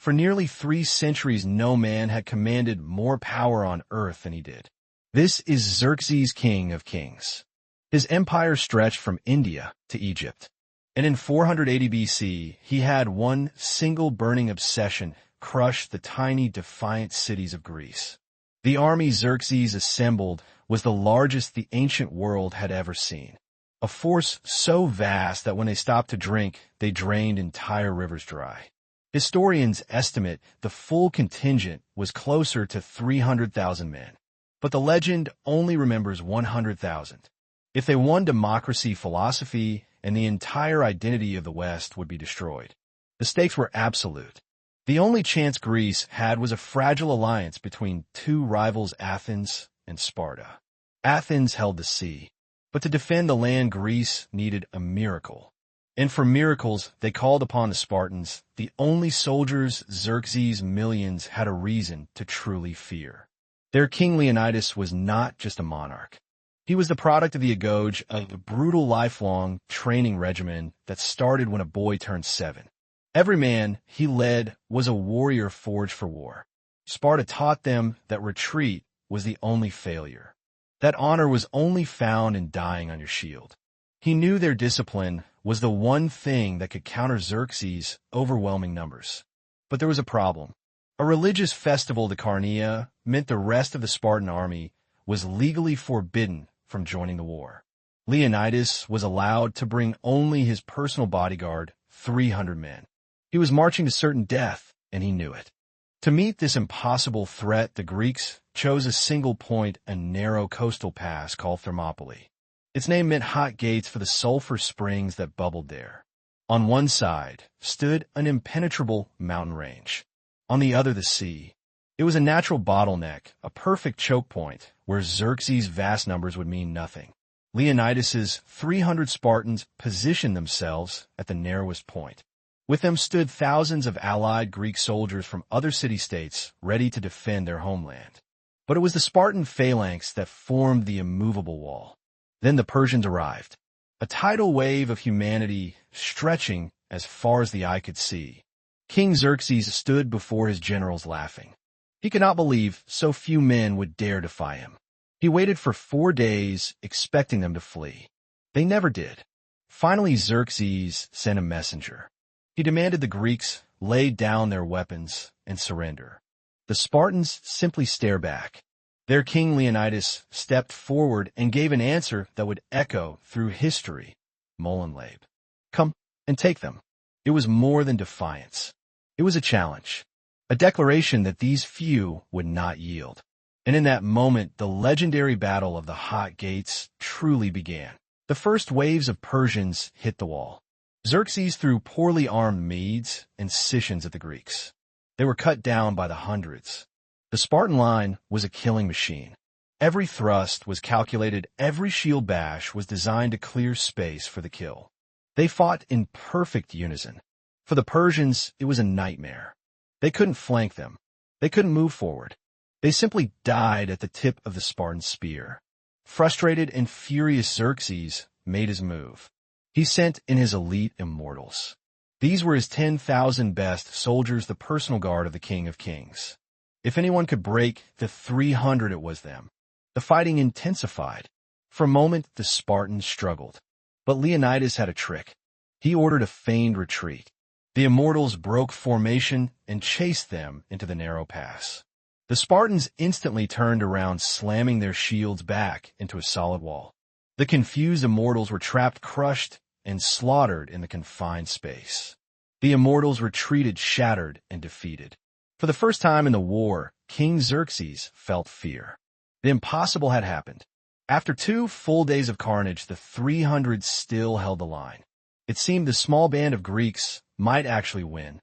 For nearly 3 centuries, no man had commanded more power on earth than he did. This is Xerxes, king of kings. His empire stretched from India to Egypt. And in 480 BC, he had one single burning obsession: crush the tiny, defiant cities of Greece. The army Xerxes assembled was the largest the ancient world had ever seen. A force so vast that when they stopped to drink, they drained entire rivers dry. Historians estimate the full contingent was closer to 300,000 men. But the legend only remembers 100,000. If they won, democracy, philosophy, and the entire identity of the West would be destroyed. The stakes were absolute. The only chance Greece had was a fragile alliance between two rivals, Athens and Sparta. Athens held the sea, but to defend the land, Greece needed a miracle. And for miracles, they called upon the Spartans, the only soldiers Xerxes' millions had a reason to truly fear. Their King Leonidas was not just a monarch. He was the product of the agoge of a brutal lifelong training regimen that started when a boy turned 7. Every man he led was a warrior forged for war. Sparta taught them that retreat was the only failure, that honor was only found in dying on your shield. He knew their discipline was the one thing that could counter Xerxes' overwhelming numbers. But there was a problem. A religious festival, the Carnea, meant the rest of the Spartan army was legally forbidden from joining the war. Leonidas was allowed to bring only his personal bodyguard, 300 men. He was marching to certain death, and he knew it. To meet this impossible threat, the Greeks chose a single point, a narrow coastal pass called Thermopylae. Its name meant hot gates for the sulfur springs that bubbled there. On one side stood an impenetrable mountain range. On the other, the sea. It was a natural bottleneck, a perfect choke point, where Xerxes' vast numbers would mean nothing. Leonidas's 300 Spartans positioned themselves at the narrowest point. With them stood thousands of allied Greek soldiers from other city-states ready to defend their homeland. But it was the Spartan phalanx that formed the immovable wall. Then the Persians arrived, a tidal wave of humanity stretching as far as the eye could see. King Xerxes stood before his generals laughing. He could not believe so few men would dare defy him. He waited for 4 days, expecting them to flee. They never did. Finally, Xerxes sent a messenger. He demanded the Greeks lay down their weapons and surrender. The Spartans simply stare back. Their king Leonidas stepped forward and gave an answer that would echo through history. Molenlab. Come and take them. It was more than defiance. It was a challenge. A declaration that these few would not yield. And in that moment, the legendary Battle of the Hot Gates truly began. The first waves of Persians hit the wall. Xerxes threw poorly armed Medes and Scythians at the Greeks. They were cut down by the hundreds. The Spartan line was a killing machine. Every thrust was calculated, every shield bash was designed to clear space for the kill. They fought in perfect unison. For the Persians, it was a nightmare. They couldn't flank them. They couldn't move forward. They simply died at the tip of the Spartan spear. Frustrated and furious, Xerxes made his move. He sent in his elite immortals. These were his 10,000 best soldiers, the personal guard of the King of Kings. If anyone could break the 300, it was them. The fighting intensified. For a moment, the Spartans struggled. But Leonidas had a trick. He ordered a feigned retreat. The immortals broke formation and chased them into the narrow pass. The Spartans instantly turned around, slamming their shields back into a solid wall. The confused immortals were trapped, crushed, and slaughtered in the confined space. The immortals retreated, shattered and defeated. For the first time in the war, King Xerxes felt fear. The impossible had happened. After 2 full days of carnage, the 300 still held the line. It seemed the small band of Greeks might actually win.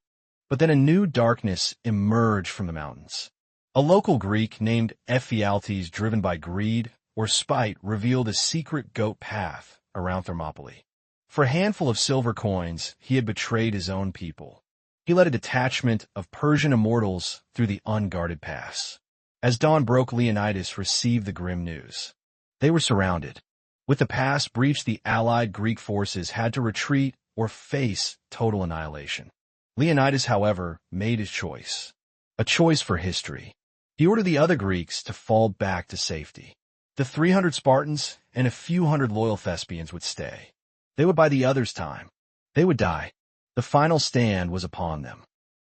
But then a new darkness emerged from the mountains. A local Greek named Ephialtes, driven by greed or spite, revealed a secret goat path around Thermopylae. For a handful of silver coins, he had betrayed his own people. He led a detachment of Persian immortals through the unguarded pass. As dawn broke, Leonidas received the grim news. They were surrounded. With the pass breached, the allied Greek forces had to retreat or face total annihilation. Leonidas, however, made his choice. A choice for history. He ordered the other Greeks to fall back to safety. The 300 Spartans and a few hundred loyal Thespians would stay. They would buy the others time. They would die. The final stand was upon them.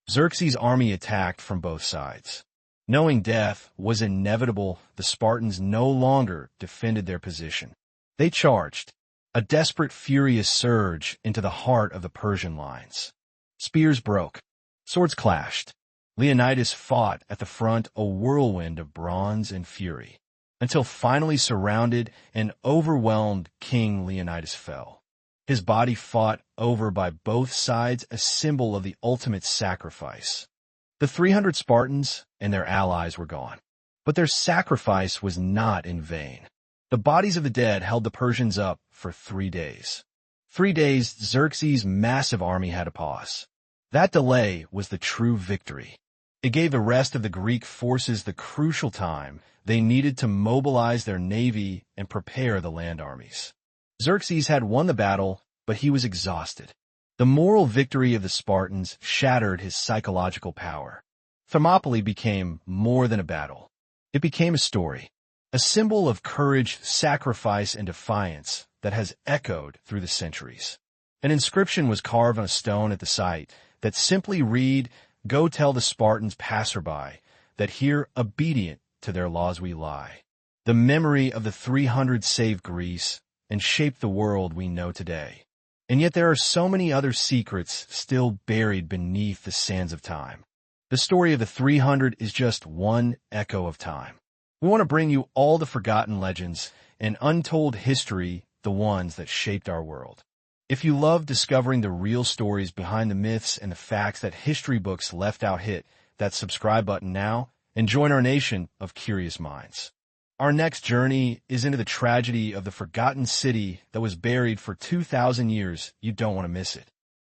Xerxes' army attacked from both sides. Knowing death was inevitable, the Spartans no longer defended their position. They charged, a desperate, furious surge into the heart of the Persian lines. Spears broke. Swords clashed. Leonidas fought at the front, a whirlwind of bronze and fury, until finally surrounded and overwhelmed, King Leonidas fell. His body fought over by both sides, a symbol of the ultimate sacrifice. The 300 Spartans and their allies were gone. But their sacrifice was not in vain. The bodies of the dead held the Persians up for 3 days. 3 days, Xerxes' massive army had to pause. That delay was the true victory. It gave the rest of the Greek forces the crucial time they needed to mobilize their navy and prepare the land armies. Xerxes had won the battle, but he was exhausted. The moral victory of the Spartans shattered his psychological power. Thermopylae became more than a battle. It became a story, a symbol of courage, sacrifice, and defiance that has echoed through the centuries. An inscription was carved on a stone at the site that simply read, "Go tell the Spartans passerby that here obedient to their laws we lie." The memory of the 300 saved Greece and shaped the world we know today. And yet there are so many other secrets still buried beneath the sands of time. The story of the 300 is just one echo of time. We want to bring you all the forgotten legends and untold history, the ones that shaped our world. If you love discovering the real stories behind the myths and the facts that history books left out, hit that subscribe button now and join our nation of curious minds. Our next journey is into the tragedy of the forgotten city that was buried for 2,000 years. You don't want to miss it.